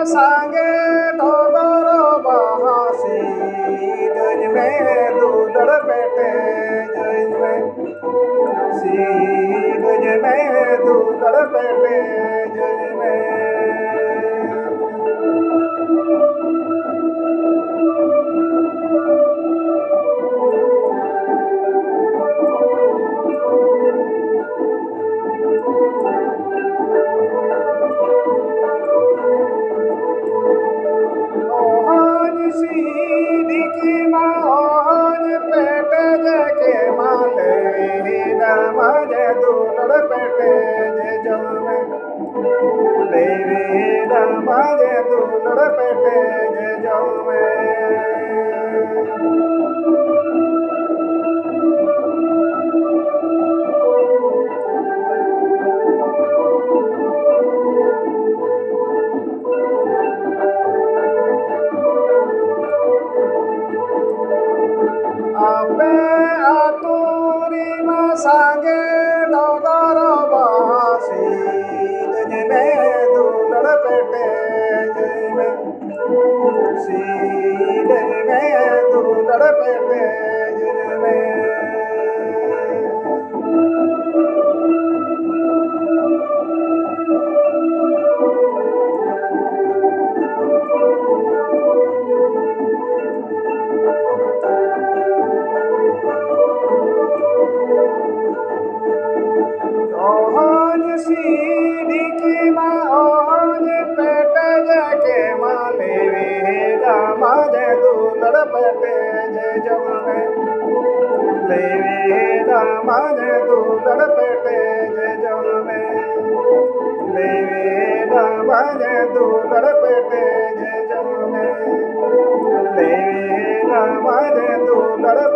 सांगे डोगर बहासी जय में दूलड़ पेटे जय में सी जय में दूलड़ पेटे जय में मजे दूलड़ पेटे जे जमे देवी मजे दूलड़ पेटे जे जमे सांगे डोगर बहासी जय में दूलड़ पेटे जय में सी जय में दूलड़ पेटे जय में मजे दूलड़ पेटे जे जमे लेवे मजे दूलड़ पेटे जे जमे लेवे मजे दूलड़ पेटे जे जमे लेवे मजे दूलड़